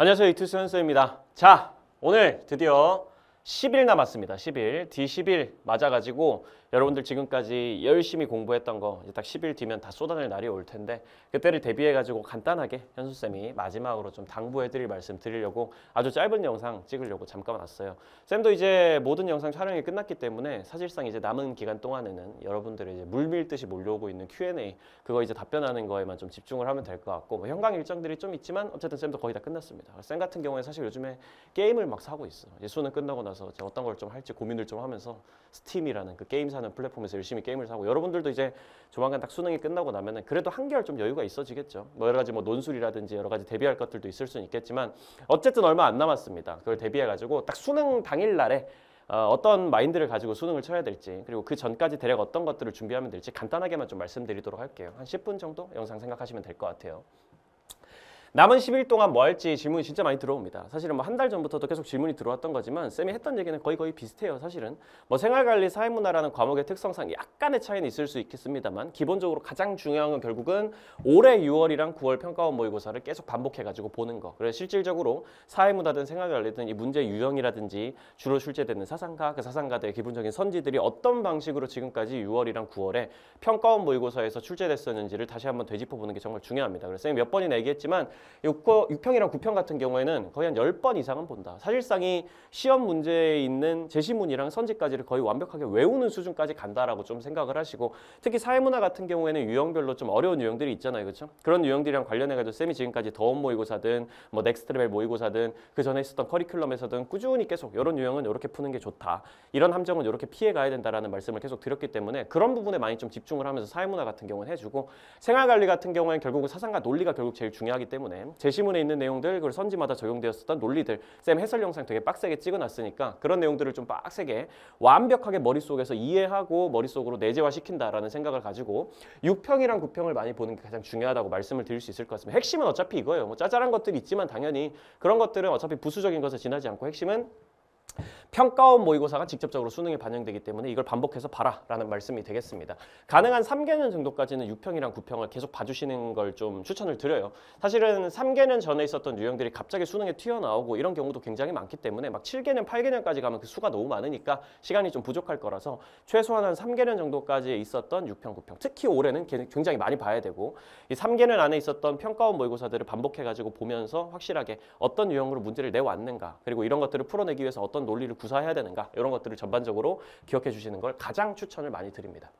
안녕하세요. 이투수 현수입니다. 자, 오늘 드디어 10일 남았습니다. 10일. D10일 맞아가지고 여러분들 지금까지 열심히 공부했던 거 이제 딱 10일 뒤면 다 쏟아낼 날이 올 텐데 그때를 대비해가지고 간단하게 현수쌤이 마지막으로 좀 당부해드릴 말씀 드리려고 아주 짧은 영상 찍으려고 잠깐 왔어요. 쌤도 이제 모든 영상 촬영이 끝났기 때문에 사실상 이제 남은 기간 동안에는 여러분들이 이제 물밀듯이 몰려오고 있는 Q&A 그거 이제 답변하는 거에만 좀 집중을 하면 될 것 같고 뭐 현강 일정들이 좀 있지만 어쨌든 쌤도 거의 다 끝났습니다. 쌤 같은 경우에 사실 요즘에 게임을 막 사고 있어. 이제 수능 끝나고 나서 이제 어떤 걸 좀 할지 고민을 좀 하면서 스팀이라는 그 게임 사는 플랫폼에서 열심히 게임을 사고 여러분들도 이제 조만간 딱 수능이 끝나고 나면은 그래도 한결 좀 여유가 있어지겠죠. 뭐 여러 가지 뭐 논술이라든지 여러 가지 대비할 것들도 있을 수는 있겠지만 어쨌든 얼마 안 남았습니다. 그걸 대비해가지고 딱 수능 당일 날에 어떤 마인드를 가지고 수능을 쳐야 될지 그리고 그 전까지 대략 어떤 것들을 준비하면 될지 간단하게만 좀 말씀드리도록 할게요. 한 10분 정도 영상 생각하시면 될 것 같아요. 남은 10일 동안 뭐 할지 질문이 진짜 많이 들어옵니다. 사실은 뭐 한 달 전부터도 계속 질문이 들어왔던 거지만 쌤이 했던 얘기는 거의 비슷해요. 사실은 뭐 생활관리, 사회문화라는 과목의 특성상 약간의 차이는 있을 수 있겠습니다만 기본적으로 가장 중요한 건 결국은 올해 6월이랑 9월 평가원 모의고사를 계속 반복해가지고 보는 거. 그래서 실질적으로 사회문화든 생활관리든 이 문제 유형이라든지 주로 출제되는 사상가, 그 사상가들의 기본적인 선지들이 어떤 방식으로 지금까지 6월이랑 9월에 평가원 모의고사에서 출제됐었는지를 다시 한번 되짚어보는 게 정말 중요합니다. 그래서 쌤이 몇 번이나 얘기했지만 6평이랑 9평 같은 경우에는 거의 한 10번 이상은 본다. 사실상 이 시험 문제에 있는 제시문이랑 선지까지를 거의 완벽하게 외우는 수준까지 간다라고 좀 생각을 하시고 특히 사회문화 같은 경우에는 유형별로 좀 어려운 유형들이 있잖아요. 그렇죠? 그런 유형들이랑 관련해가지고 쌤이 지금까지 더원 모의고사든 뭐 넥스트 레벨 모의고사든 그 전에 있었던 커리큘럼에서든 꾸준히 계속 이런 유형은 이렇게 푸는 게 좋다. 이런 함정은 이렇게 피해 가야 된다라는 말씀을 계속 드렸기 때문에 그런 부분에 많이 좀 집중을 하면서 사회문화 같은 경우는 해주고 생활관리 같은 경우에는 결국은 사상과 논리가 결국 제일 중요하기 때문에 제시문에 있는 내용들 그리고 선지마다 적용되었었던 논리들 쌤 해설 영상 되게 빡세게 찍어놨으니까 그런 내용들을 좀 빡세게 완벽하게 머릿속에서 이해하고 머릿속으로 내재화시킨다라는 생각을 가지고 6평이랑 9평을 많이 보는 게 가장 중요하다고 말씀을 드릴 수 있을 것 같습니다. 핵심은 어차피 이거예요. 뭐 짜잘한 것들이 있지만 당연히 그런 것들은 어차피 부수적인 것에 지나지 않고 핵심은 평가원 모의고사가 직접적으로 수능에 반영되기 때문에 이걸 반복해서 봐라라는 말씀이 되겠습니다. 가능한 3개년 정도까지는 6평이랑 9평을 계속 봐주시는 걸 좀 추천을 드려요. 사실은 3개년 전에 있었던 유형들이 갑자기 수능에 튀어나오고 이런 경우도 굉장히 많기 때문에 막 7개년, 8개년까지 가면 그 수가 너무 많으니까 시간이 좀 부족할 거라서 최소한 한 3개년 정도까지 있었던 6평, 9평 특히 올해는 굉장히 많이 봐야 되고 이 3개년 안에 있었던 평가원 모의고사들을 반복해가지고 보면서 확실하게 어떤 유형으로 문제를 내왔는가 그리고 이런 것들을 풀어내기 위해서 어떤 논리를 구사해야 되는가 이런 것들을 전반적으로 기억해 주시는 걸 가장 추천을 많이 드립니다.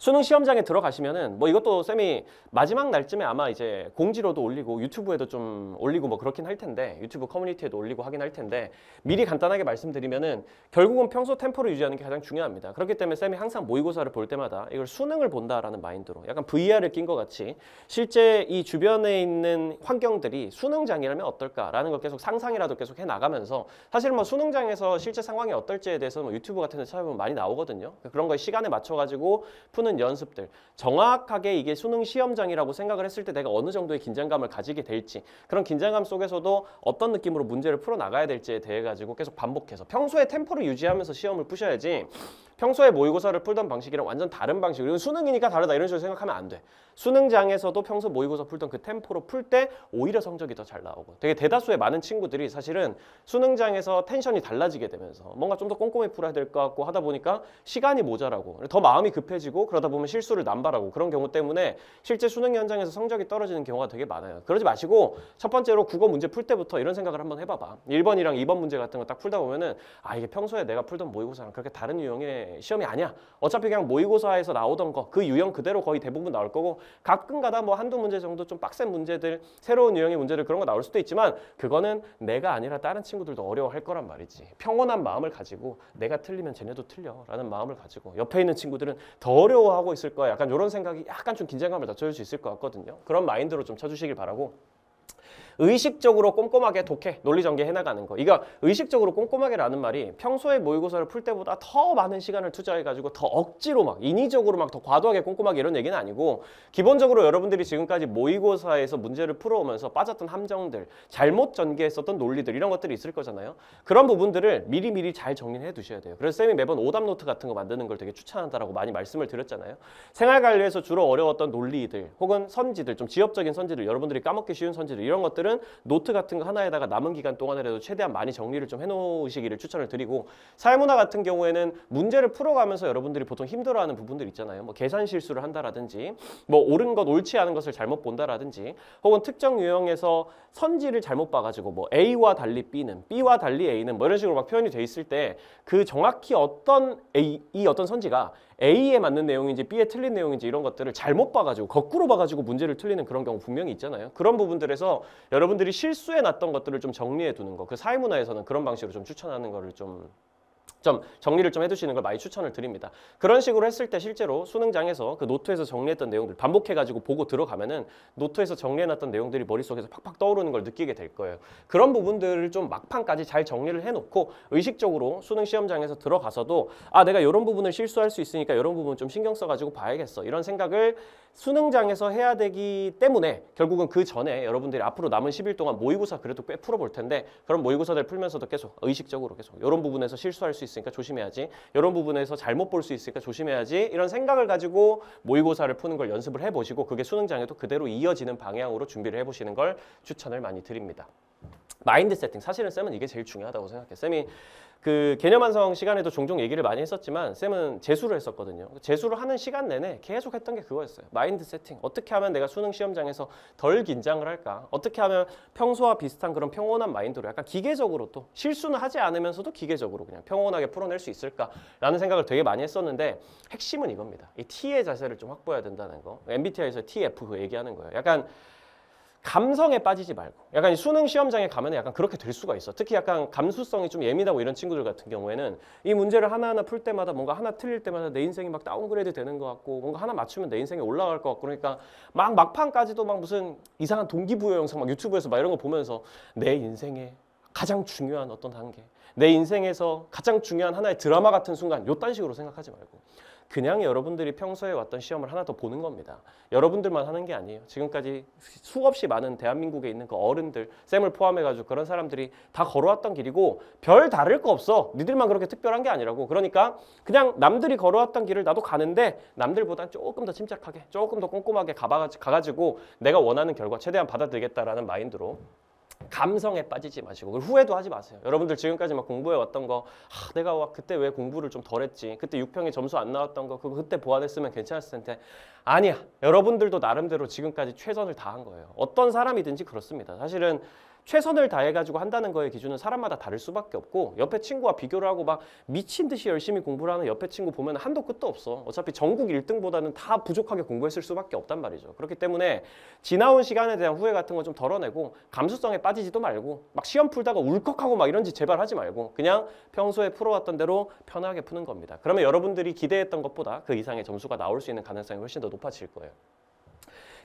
수능 시험장에 들어가시면은 뭐 이것도 쌤이 마지막 날쯤에 아마 이제 공지로도 올리고 유튜브에도 좀 올리고 뭐 그렇긴 할 텐데 유튜브 커뮤니티에도 올리고 하긴 할 텐데 미리 간단하게 말씀드리면은 결국은 평소 템포를 유지하는 게 가장 중요합니다. 그렇기 때문에 쌤이 항상 모의고사를 볼 때마다 이걸 수능을 본다라는 마인드로 약간 VR을 낀 것 같이 실제 이 주변에 있는 환경들이 수능장이라면 어떨까라는 걸 계속 상상이라도 계속 해나가면서 사실 뭐 수능장에서 실제 상황이 어떨지에 대해서 뭐 유튜브 같은 데 찾아보면 많이 나오거든요. 그런 거에 시간에 맞춰가지고 푸는 연습들 정확하게 이게 수능 시험장이라고 생각을 했을 때 내가 어느 정도의 긴장감을 가지게 될지 그런 긴장감 속에서도 어떤 느낌으로 문제를 풀어나가야 될지에 대해 가지고 계속 반복해서 평소에 템포를 유지하면서 시험을 푸셔야지 평소에 모의고사를 풀던 방식이랑 완전 다른 방식 그리고 수능이니까 다르다 이런 식으로 생각하면 안 돼. 수능장에서도 평소 모의고사 풀던 그 템포로 풀 때 오히려 성적이 더 잘 나오고 되게 대다수의 많은 친구들이 사실은 수능장에서 텐션이 달라지게 되면서 뭔가 좀 더 꼼꼼히 풀어야 될 것 같고 하다 보니까 시간이 모자라고 더 마음이 급해지고 그러다 보면 실수를 남발하고 그런 경우 때문에 실제 수능 현장에서 성적이 떨어지는 경우가 되게 많아요. 그러지 마시고 첫 번째로 국어 문제 풀 때부터 이런 생각을 한번 해봐봐. 1번이랑 2번 문제 같은 거 딱 풀다 보면은 아 이게 평소에 내가 풀던 모의고사랑 그렇게 다른 유형의 시험이 아니야. 어차피 그냥 모의고사에서 나오던 거 그 유형 그대로 거의 대부분 나올 거고 가끔가다 뭐 한두 문제 정도 좀 빡센 문제들 새로운 유형의 문제들 그런 거 나올 수도 있지만 그거는 내가 아니라 다른 친구들도 어려워할 거란 말이지. 평온한 마음을 가지고 내가 틀리면 쟤네도 틀려 라는 마음을 가지고 옆에 있는 친구들은 더 어려워하고 있을 거야. 약간 이런 생각이 약간 좀 긴장감을 낮춰줄 수 있을 것 같거든요. 그런 마인드로 좀 쳐주시길 바라고 의식적으로 꼼꼼하게 독해, 논리전개 해나가는 거. 이거 의식적으로 꼼꼼하게라는 말이 평소에 모의고사를 풀 때보다 더 많은 시간을 투자해가지고 더 억지로 막 인위적으로 막 더 과도하게 꼼꼼하게 이런 얘기는 아니고 기본적으로 여러분들이 지금까지 모의고사에서 문제를 풀어오면서 빠졌던 함정들, 잘못 전개했었던 논리들 이런 것들이 있을 거잖아요. 그런 부분들을 미리미리 잘 정리해 두셔야 돼요. 그래서 쌤이 매번 오답 노트 같은 거 만드는 걸 되게 추천한다라고 많이 말씀을 드렸잖아요. 생활관리에서 주로 어려웠던 논리들 혹은 선지들, 좀 지엽적인 선지들, 여러분들이 까먹기 쉬운 선지들 이런 것들을 분들은 노트 같은 거 하나에다가 남은 기간 동안이라도 최대한 많이 정리를 좀 해놓으시기를 추천을 드리고, 사회문화 같은 경우에는 문제를 풀어가면서 여러분들이 보통 힘들어하는 부분들 있잖아요. 뭐 계산 실수를 한다라든지, 뭐 옳은 것 옳지 않은 것을 잘못 본다라든지, 혹은 특정 유형에서 선지를 잘못 봐가지고 뭐 A와 달리 B는, B와 달리 A는 뭐 이런 식으로 막 표현이 돼 있을 때 그 정확히 어떤 이 어떤 선지가 A에 맞는 내용인지 B에 틀린 내용인지 이런 것들을 잘못 봐가지고 거꾸로 봐가지고 문제를 틀리는 그런 경우 분명히 있잖아요. 그런 부분들에서 여러분들이 실수해 놨던 것들을 좀 정리해 두는 거, 그 사회문화에서는 그런 방식으로 좀 추천하는 거를 좀 정리를 좀 해두시는 걸 많이 추천을 드립니다. 그런 식으로 했을 때 실제로 수능장에서 그 노트에서 정리했던 내용들 반복해가지고 보고 들어가면은 노트에서 정리해놨던 내용들이 머릿속에서 팍팍 떠오르는 걸 느끼게 될 거예요. 그런 부분들을 좀 막판까지 잘 정리를 해놓고 의식적으로 수능 시험장에서 들어가서도 아, 내가 이런 부분을 실수할 수 있으니까 이런 부분 좀 신경 써가지고 봐야겠어, 이런 생각을 수능장에서 해야 되기 때문에 결국은 그 전에 여러분들이 앞으로 남은 10일 동안 모의고사 그래도 꽤 풀어볼 텐데, 그런 모의고사들 풀면서도 계속 의식적으로 계속 이런 부분에서 실수할 수 있으니까 조심해야지, 이런 부분에서 잘못 볼 수 있으니까 조심해야지, 이런 생각을 가지고 모의고사를 푸는 걸 연습을 해보시고 그게 수능장에도 그대로 이어지는 방향으로 준비를 해보시는 걸 추천을 많이 드립니다. 마인드 세팅, 사실은 쌤은 이게 제일 중요하다고 생각해. 쌤이 그 개념 완성 시간에도 종종 얘기를 많이 했었지만 쌤은 재수를 했었거든요. 재수를 하는 시간 내내 계속 했던 게 그거였어요. 마인드 세팅. 어떻게 하면 내가 수능 시험장에서 덜 긴장을 할까? 어떻게 하면 평소와 비슷한 그런 평온한 마인드로 약간 기계적으로, 또 실수는 하지 않으면서도 기계적으로 그냥 평온하게 풀어낼 수 있을까라는 생각을 되게 많이 했었는데, 핵심은 이겁니다. 이 T의 자세를 좀 확보해야 된다는 거. MBTI에서 TF 얘기하는 거예요. 약간 감성에 빠지지 말고, 약간 수능 시험장에 가면 약간 그렇게 될 수가 있어. 특히 약간 감수성이 좀 예민하고 이런 친구들 같은 경우에는 이 문제를 하나하나 풀 때마다 뭔가 하나 틀릴 때마다 내 인생이 막 다운그레이드 되는 것 같고, 뭔가 하나 맞추면 내 인생이 올라갈 것 같고, 그러니까 막 막판까지도 막 무슨 이상한 동기부여 영상 막 유튜브에서 막 이런 거 보면서 내 인생의 가장 중요한 어떤 단계, 내 인생에서 가장 중요한 하나의 드라마 같은 순간, 요딴 식으로 생각하지 말고 그냥 여러분들이 평소에 왔던 시험을 하나 더 보는 겁니다. 여러분들만 하는 게 아니에요. 지금까지 수없이 많은 대한민국에 있는 그 어른들, 쌤을 포함해가지고 그런 사람들이 다 걸어왔던 길이고 별 다를 거 없어. 니들만 그렇게 특별한 게 아니라고. 그러니까 그냥 남들이 걸어왔던 길을 나도 가는데 남들보다 조금 더 침착하게, 조금 더 꼼꼼하게 가가지고 내가 원하는 결과 최대한 받아들이겠다라는 마인드로 감성에 빠지지 마시고, 후회도 하지 마세요. 여러분들 지금까지 막 공부해 왔던 거, 내가 그때 왜 공부를 좀 덜 했지, 그때 6평에 점수 안 나왔던 거 그거 그때 보완했으면 괜찮았을 텐데, 아니야. 여러분들도 나름대로 지금까지 최선을 다한 거예요. 어떤 사람이든지 그렇습니다. 사실은 최선을 다해가지고 한다는 거의 기준은 사람마다 다를 수밖에 없고, 옆에 친구와 비교를 하고 막 미친 듯이 열심히 공부를 하는 옆에 친구 보면 한도 끝도 없어. 어차피 전국 1등보다는 다 부족하게 공부했을 수밖에 없단 말이죠. 그렇기 때문에 지나온 시간에 대한 후회 같은 거 좀 덜어내고, 감수성에 빠지지도 말고 막 시험 풀다가 울컥하고 막 이런 짓 제발 하지 말고 그냥 평소에 풀어왔던 대로 편하게 푸는 겁니다. 그러면 여러분들이 기대했던 것보다 그 이상의 점수가 나올 수 있는 가능성이 훨씬 더 높아질 거예요.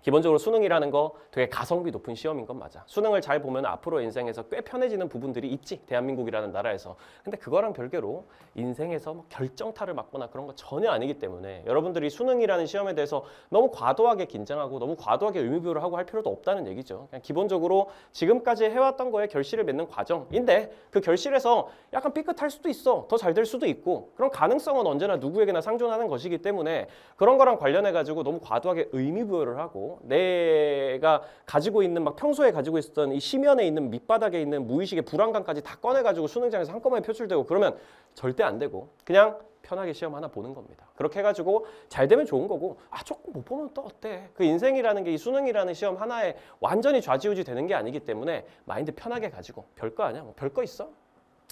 기본적으로 수능이라는 거 되게 가성비 높은 시험인 건 맞아. 수능을 잘 보면 앞으로 인생에서 꽤 편해지는 부분들이 있지, 대한민국이라는 나라에서. 근데 그거랑 별개로 인생에서 뭐 결정타를 맞거나 그런 거 전혀 아니기 때문에 여러분들이 수능이라는 시험에 대해서 너무 과도하게 긴장하고 너무 과도하게 의미부여를 하고 할 필요도 없다는 얘기죠. 그냥 기본적으로 지금까지 해왔던 거에 결실을 맺는 과정인데, 그 결실에서 약간 삐끗할 수도 있어. 더 잘 될 수도 있고, 그런 가능성은 언제나 누구에게나 상존하는 것이기 때문에 그런 거랑 관련해가지고 너무 과도하게 의미부여를 하고 내가 가지고 있는 막 평소에 가지고 있었던 이 심연에 있는 밑바닥에 있는 무의식의 불안감까지 다 꺼내가지고 수능장에서 한꺼번에 표출되고 그러면 절대 안 되고, 그냥 편하게 시험 하나 보는 겁니다. 그렇게 해가지고 잘 되면 좋은 거고, 조금 못 보면 또 어때? 그 인생이라는 게 이 수능이라는 시험 하나에 완전히 좌지우지 되는 게 아니기 때문에 마인드 편하게 가지고, 별거 아니야, 뭐 별거 있어?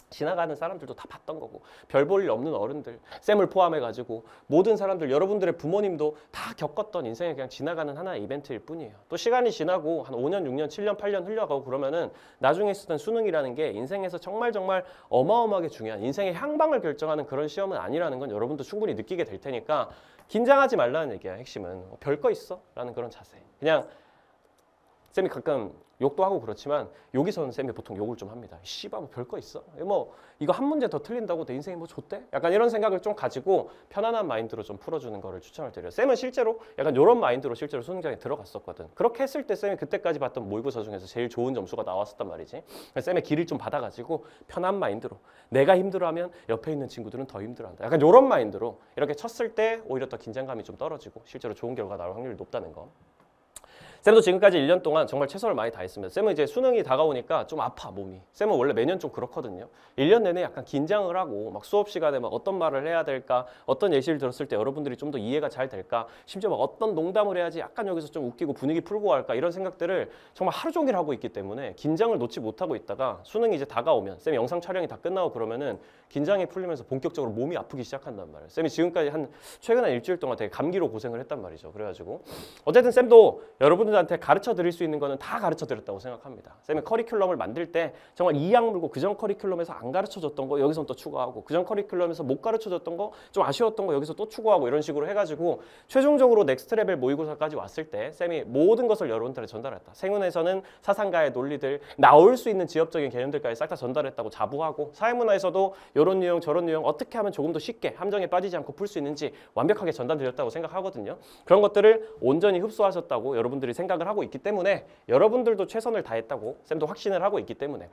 지나가는 사람들도 다 봤던 거고, 별 볼 일 없는 어른들, 쌤을 포함해가지고 모든 사람들, 여러분들의 부모님도 다 겪었던 인생에 그냥 지나가는 하나의 이벤트일 뿐이에요. 또 시간이 지나고 한 5년, 6년, 7년, 8년 흘러가고 그러면은 나중에 있었던 수능이라는 게 인생에서 정말 어마어마하게 중요한 인생의 향방을 결정하는 그런 시험은 아니라는 건 여러분도 충분히 느끼게 될 테니까 긴장하지 말라는 얘기야. 핵심은 별거 있어? 라는 그런 자세. 그냥 쌤이 가끔 욕도 하고 그렇지만 여기서는 쌤이 보통 욕을 좀 합니다. 씨발 뭐 별거 있어? 뭐 이거 한 문제 더 틀린다고 내 인생이 뭐 좋대? 약간 이런 생각을 좀 가지고 편안한 마인드로 좀 풀어주는 거를 추천을 드려요. 쌤은 실제로 약간 이런 마인드로 실제로 수능장에 들어갔었거든. 그렇게 했을 때 쌤이 그때까지 봤던 모의고사 중에서 제일 좋은 점수가 나왔었단 말이지. 쌤의 길을 좀 받아가지고 편한 마인드로, 내가 힘들어하면 옆에 있는 친구들은 더 힘들어한다. 약간 이런 마인드로 이렇게 쳤을 때 오히려 더 긴장감이 좀 떨어지고 실제로 좋은 결과가 나올 확률이 높다는 거. 쌤도 지금까지 1년 동안 정말 최선을 많이 다했습니다. 쌤은 이제 수능이 다가오니까 좀 아파 몸이. 쌤은 원래 매년 좀 그렇거든요. 1년 내내 약간 긴장을 하고 막 수업 시간에 막 어떤 말을 해야 될까, 어떤 예시를 들었을 때 여러분들이 좀 더 이해가 잘 될까, 심지어 막 어떤 농담을 해야지 약간 여기서 좀 웃기고 분위기 풀고 갈까 이런 생각들을 정말 하루 종일 하고 있기 때문에 긴장을 놓지 못하고 있다가 수능이 이제 다가오면 쌤 영상 촬영이 다 끝나고 그러면은 긴장이 풀리면서 본격적으로 몸이 아프기 시작한단 말이에요. 쌤이 지금까지 최근 한 일주일 동안 되게 감기로 고생을 했단 말이죠. 그래가지고 어쨌든 쌤도 여러분들한테 가르쳐 드릴 수 있는 거는 다 가르쳐 드렸다고 생각합니다. 쌤이 커리큘럼을 만들 때 정말 이악 물고 그전 커리큘럼에서 안 가르쳐 줬던 거 여기서 또 추가하고 그전 커리큘럼에서 못 가르쳐 줬던 거 좀 아쉬웠던 거 여기서 또 추가하고 이런 식으로 해가지고 최종적으로 넥스트 레벨 모의고사까지 왔을 때 쌤이 모든 것을 여러분들한테 전달했다. 생운에서는 사상가의 논리들, 나올 수 있는 지엽적인 개념들까지 싹 다 전달했다고 자부하고 사회문화에서도 이런 유형 저런 유형 어떻게 하면 조금 더 쉽게 함정에 빠지지 않고 풀 수 있는지 완벽하게 전달드렸다고 생각하거든요. 그런 것들을 온전히 흡수하셨다고 여러분들이 생각을 하고 있기 때문에 여러분들도 최선을 다했다고 쌤도 확신을 하고 있기 때문에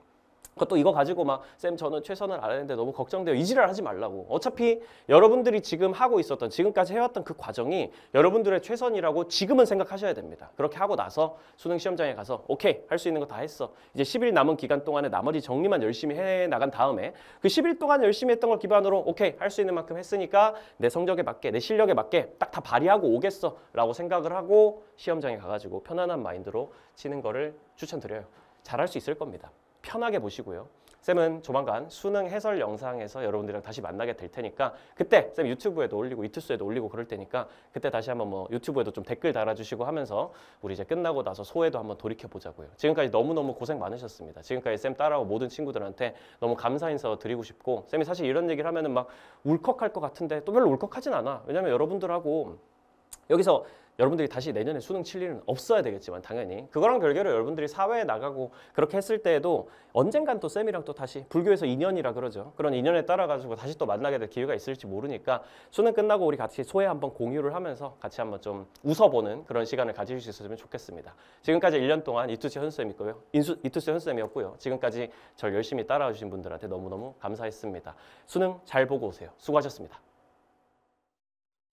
그것도 이거 가지고 막 쌤 저는 최선을 안 했는데 너무 걱정돼요. 이 지랄 하지 말라고. 어차피 여러분들이 지금 하고 있었던 지금까지 해왔던 그 과정이 여러분들의 최선이라고 지금은 생각하셔야 됩니다. 그렇게 하고 나서 수능 시험장에 가서 오케이 할 수 있는 거 다 했어. 이제 10일 남은 기간 동안에 나머지 정리만 열심히 해나간 다음에 그 10일 동안 열심히 했던 걸 기반으로 오케이 할 수 있는 만큼 했으니까 내 성적에 맞게 내 실력에 맞게 딱 다 발휘하고 오겠어 라고 생각을 하고 시험장에 가가지고 편안한 마인드로 치는 거를 추천드려요. 잘할 수 있을 겁니다. 편하게 보시고요. 쌤은 조만간 수능 해설 영상에서 여러분들이랑 다시 만나게 될 테니까 그때 쌤 유튜브에도 올리고 이투스에도 올리고 그럴 테니까 그때 다시 한번 뭐 유튜브에도 좀 댓글 달아주시고 하면서 우리 이제 끝나고 나서 소회도 한번 돌이켜 보자고요. 지금까지 너무너무 고생 많으셨습니다. 지금까지 쌤 따라온 모든 친구들한테 너무 감사 인사 드리고 싶고 쌤이 사실 이런 얘기를 하면은 막 울컥할 것 같은데 또 별로 울컥하진 않아. 왜냐면 여러분들하고 여기서 여러분들이 다시 내년에 수능 칠 일은 없어야 되겠지만 당연히 그거랑 별개로 여러분들이 사회에 나가고 그렇게 했을 때에도 언젠간 또 쌤이랑 또 다시 불교에서 인연이라 그러죠. 그런 인연에 따라 가지고 다시 또 만나게 될 기회가 있을지 모르니까 수능 끝나고 우리 같이 소회 한번 공유를 하면서 같이 한번 좀 웃어보는 그런 시간을 가질 수 있었으면 좋겠습니다. 지금까지 1년 동안 이투스 현수쌤이고요. 이투스 현수쌤이었고요. 지금까지 절 열심히 따라와 주신 분들한테 너무너무 감사했습니다. 수능 잘 보고 오세요. 수고하셨습니다.